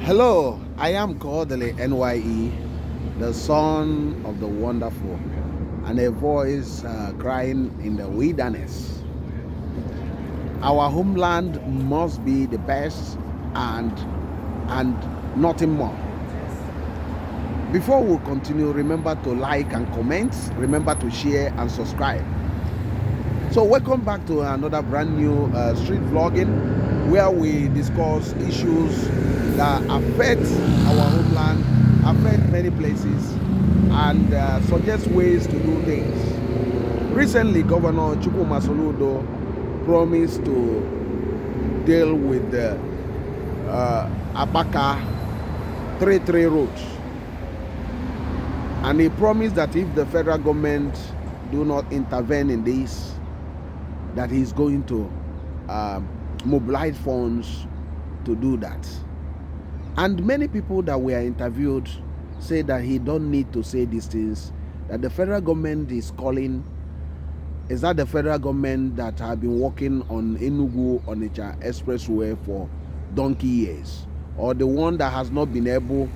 Hello, I am Kodili-nye, the son of the wonderful, and a voice crying in the wilderness. Our homeland must be the best and nothing more. Before we continue, remember to like and comment, remember to share and subscribe. So welcome back to another brand new street vlogging, where we discuss issues that affect our homeland, affect many places, and suggest ways to do things. Recently, Governor Onitsha Soludo promised to deal with the Abaka 33 road, and he promised that if the federal government do not intervene in this, that he's going to mobilize funds to do that. And many people that were interviewed say that he don't need to say these things, that the federal government is calling. Is that the federal government that have been working on Onitsha Expressway for donkey years, or the one that has not been able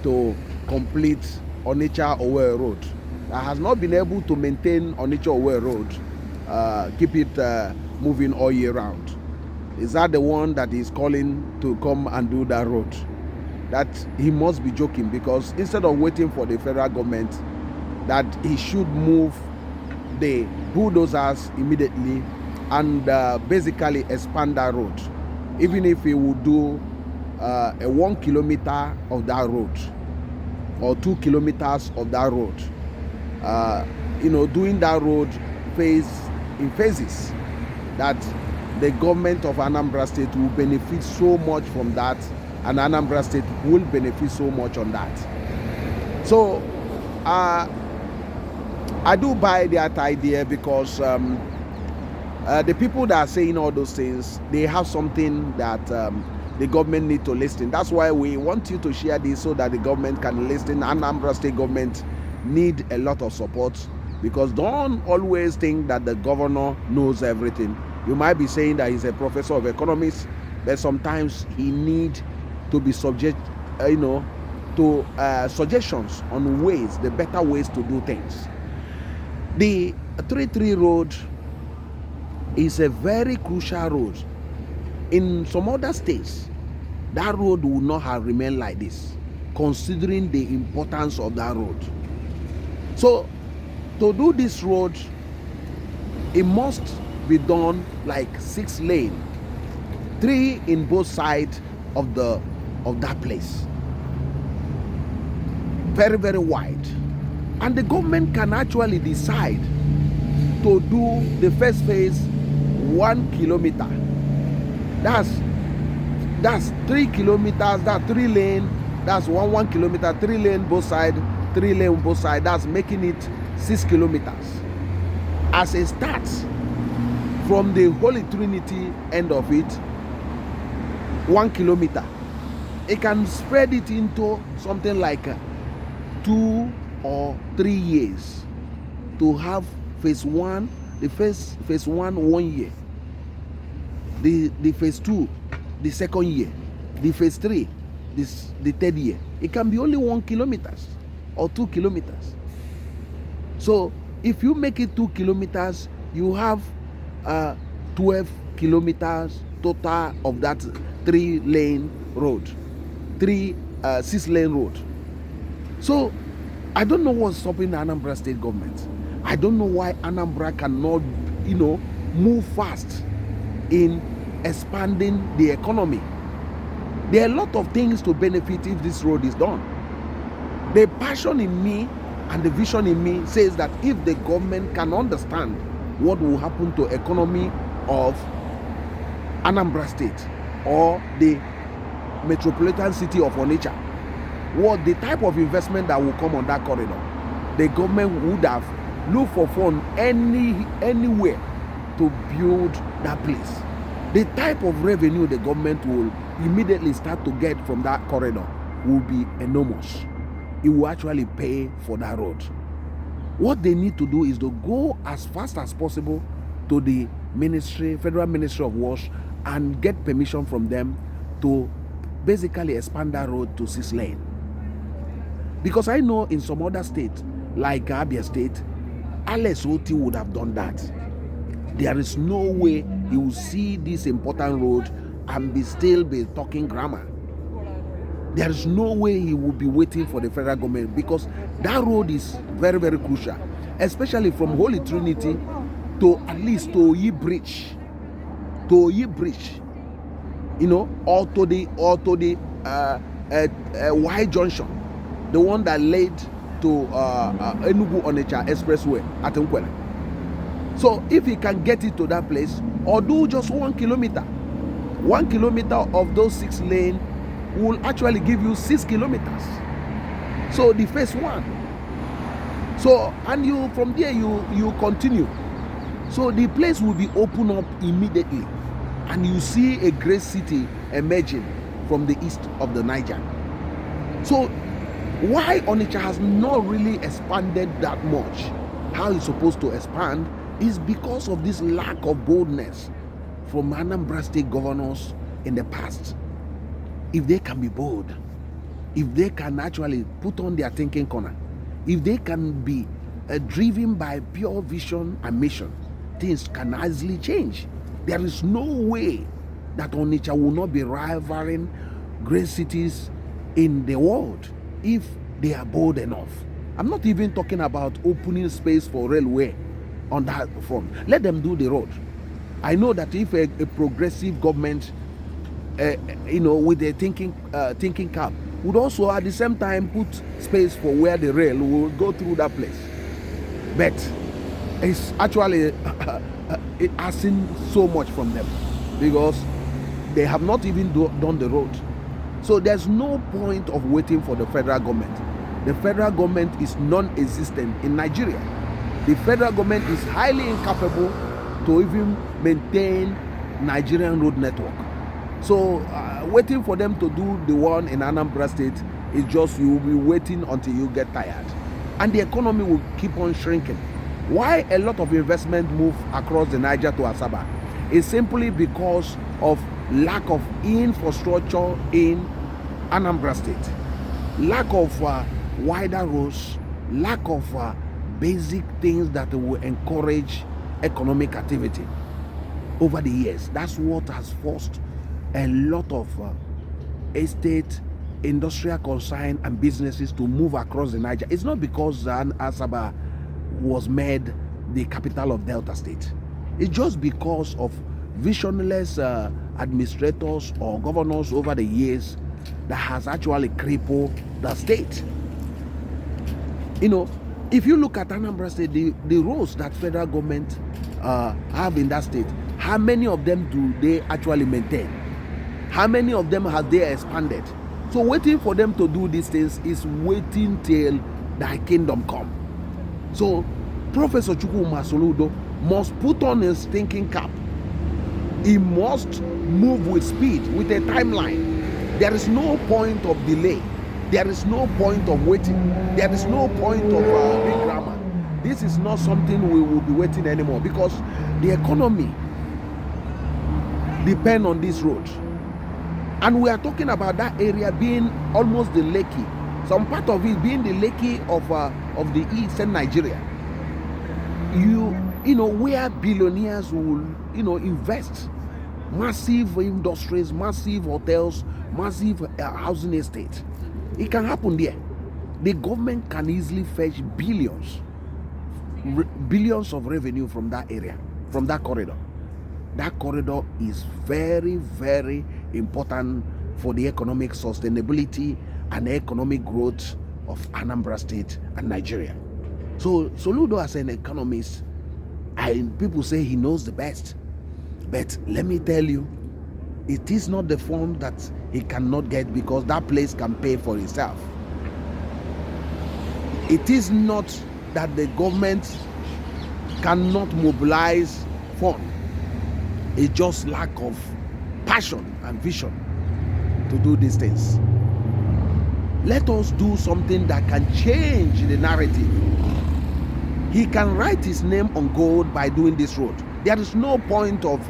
to complete Onitsha Road, that has not been able to maintain Onitsha Road, keep it moving all year round? Is that the one that is calling to come and do that road? That he must be joking, because instead of waiting for the federal government, that he should move the bulldozers immediately and basically expand that road. Even if he would do a 1 kilometer of that road or 2 kilometers of that road, doing that road in phases, that the government of Anambra State will benefit so much from that, and Anambra State will benefit so much on that. So I do buy that idea, because the people that are saying all those things, they have something that the government need to listen. That's why we want you to share this, so that the government can listen. Anambra State government need a lot of support, because don't always think that the governor knows everything. You might be saying that he's a professor of economics, but sometimes he need to be subject, to suggestions on ways, the better ways to do things. The 33 road is a very crucial road. In some other states, that road would not have remained like this, considering the importance of that road. So to do this road, it must be done like 6 lane, 3 in both sides of that place, very, very wide. And the government can actually decide to do the first phase 1 kilometer. That's 3 kilometers, that's 3 lane, that's 1 kilometer, 3 lane both side, 3 lane both side, that's making it 6 kilometers. As a start from the Holy Trinity end of it, 1 kilometer, it can spread it into something like 2 or 3 years to have phase 1, the phase 1 1 year, the phase 2 the second year, the phase 3 the third year. It can be only 1 kilometers or 2 kilometers. So if you make it 2 kilometers, you have 12 kilometers total of that 3 lane road, 6 lane road. So I don't know what's stopping the Anambra State government. I don't know why Anambra cannot, move fast in expanding the economy. There are a lot of things to benefit if this road is done. The passion in me and the vision in me says that if the government can understand what will happen to economy of Anambra State or the metropolitan city of Onitsha, what the type of investment that will come on that corridor, the government would have looked for fund anywhere to build that place. The type of revenue the government will immediately start to get from that corridor will be enormous. It will actually pay for that road. What they need to do is to go as fast as possible to the Federal Ministry of Works, and get permission from them to basically expand that road to 6 lane. Because I know in some other states, like Abia State, Alex Oti would have done that. There is no way he will see this important road and still be talking grammar. There is no way he will be waiting for the federal government, because that road is very, very crucial, especially from Holy Trinity to at least to Oyi Bridge, or to the Y Junction, the one that led to Enugu Onitsha Expressway at Nkwele. So if he can get it to that place, or do just 1 kilometer, 1 kilometer of those 6 lanes will actually give you 6 kilometers. So the phase 1. So, and you from there you continue. So the place will be opened up immediately, and you see a great city emerging from the east of the Niger. So why Onitsha has not really expanded that much, how it's supposed to expand, is because of this lack of boldness from Anambra State governors in the past. If they can be bold, if they can actually put on their thinking corner, if they can be driven by pure vision and mission, things can easily change. There is no way that Onitsha will not be rivaling great cities in the world if they are bold enough. I'm not even talking about opening space for railway on that front. Let them do the road. I know that if a progressive government, with a thinking cap, would also at the same time put space for where the rail will go through that place. But it's actually it asking so much from them, because they have not even done the road. So there's no point of waiting for the federal government. The federal government is non-existent in Nigeria. The federal government is highly incapable to even maintain Nigerian road network. So waiting for them to do the one in Anambra State is just, you will be waiting until you get tired. And the economy will keep on shrinking. Why a lot of investment move across the Niger to Asaba is simply because of lack of infrastructure in Anambra State. Lack of wider roads, lack of basic things that will encourage economic activity over the years. That's what has forced a lot of estate, industrial concern and businesses to move across the Niger. It's not because Asaba was made the capital of Delta State. It's just because of visionless administrators or governors over the years that has actually crippled the state. If you look at Anambra State, the roads that federal government have in that state, how many of them do they actually maintain? How many of them have they expanded? So waiting for them to do these things is waiting till thy kingdom come. So Professor Onitsha Soludo must put on his thinking cap. He must move with speed, with a timeline. There is no point of delay. There is no point of waiting. There is no point of big grammar. This is not something we will be waiting anymore, because the economy depends on this road. And we are talking about that area being almost the Lekki. Some part of it being the Lekki of the eastern Nigeria. Where billionaires will, invest massive industries, massive hotels, massive housing estate. It can happen there. The government can easily fetch billions of revenue from that area, from that corridor. That corridor is very, very important for the economic sustainability and economic growth of Anambra State and Nigeria. So Soludo, as an economist, people say he knows the best. But let me tell you, it is not the fund that he cannot get, because that place can pay for itself. It is not that the government cannot mobilize funds. It's just lack of passion and vision to do these things. Let us do something that can change the narrative. He can write his name on gold by doing this road. There is no point of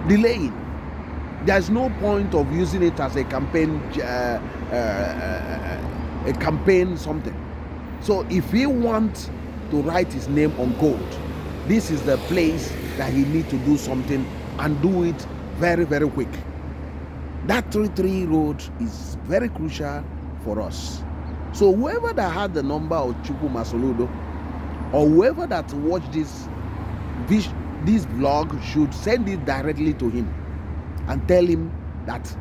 delaying. There's no point of using it as a campaign something. So if he wants to write his name on gold, this is the place that he needs to do something, and do it very, very quick. That 33 road is very crucial for us. So whoever that had the number of Chukwuma Soludo, or whoever that watched this vlog, should send it directly to him and tell him that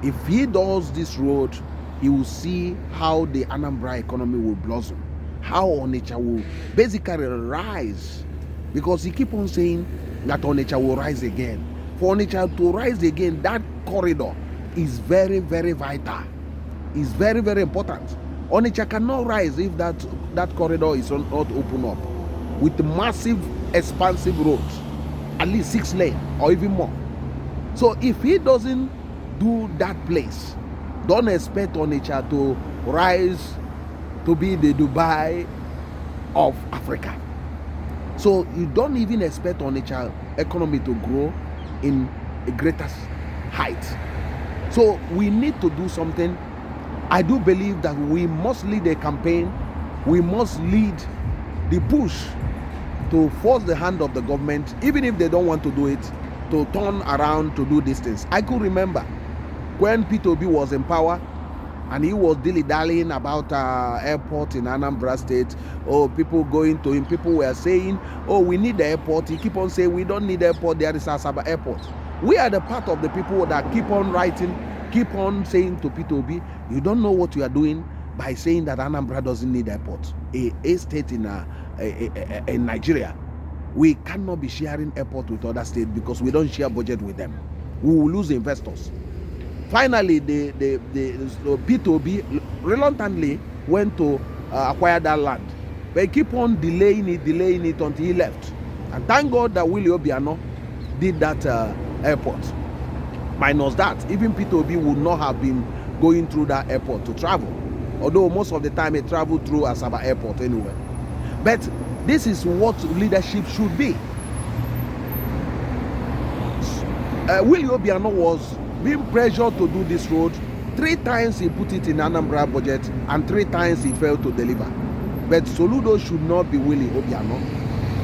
if he does this road, he will see how the Anambra economy will blossom, how Onitsha will basically rise, because he keep on saying that Onitsha will rise again. For Onitsha to rise again, that corridor is very, very vital. It's very, very important. Onitsha cannot rise if that corridor is not open up with massive, expansive roads, at least 6 lanes or even more. So if he doesn't do that place, don't expect Onitsha to rise to be the Dubai of Africa. So you don't even expect Onitsha economy to grow in a greater height. So we need to do something. I do believe that we must lead a campaign. We must lead the push to force the hand of the government, even if they don't want to do it, to turn around to do these things. I could remember when Peter Obi was in power, and he was dilly-dallying about airport in Anambra State. Oh, people going to him, people were saying, oh, we need the airport. He keep on saying, we don't need the airport, there is Asaba Airport. We are the part of the people that keep on writing, keep on saying to Peter Obi, you don't know what you are doing by saying that Anambra doesn't need airport. A state in Nigeria, we cannot be sharing airport with other states because we don't share budget with them. We will lose investors. Finally, the Peter Obi reluctantly went to acquire that land. But he keep on delaying it until he left. And thank God that Willie Obiano did that airport. Minus that, even Peter Obi would not have been going through that airport to travel. Although most of the time he traveled through Asaba Airport anyway. But this is what leadership should be. Willie Obiano was being pressured to do this road. 3 times he put it in Anambra budget, and 3 times he failed to deliver. But Soludo should not be Willie Obiano.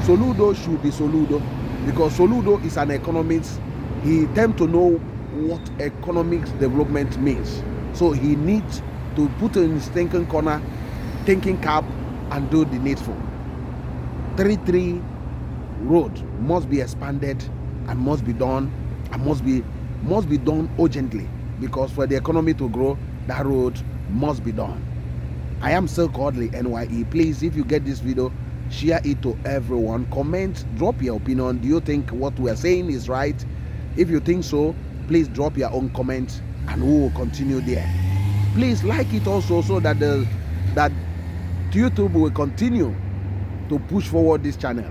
Soludo should be Soludo, because Soludo is an economist. He tends to know what economic development means. So he needs to put in his thinking corner, thinking cap, and do the needful. 33 road must be expanded and must be done, and must be done urgently, because for the economy to grow, that road must be done. I am still Kodili-nye. Please, if you get this video, share it to everyone. Comment, drop your opinion. Do you think what we are saying is right? If you think so, please drop your own comment, and we will continue there. Please like it also, so that that YouTube will continue to push forward this channel.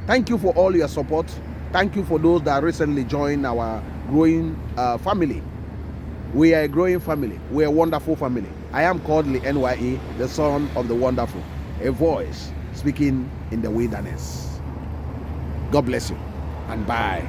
Thank you for all your support. Thank you for those that recently joined our growing family. We are a growing family. We are a wonderful family. I am Kodili-nye, the son of the wonderful, a voice speaking in the wilderness. God bless you, and bye.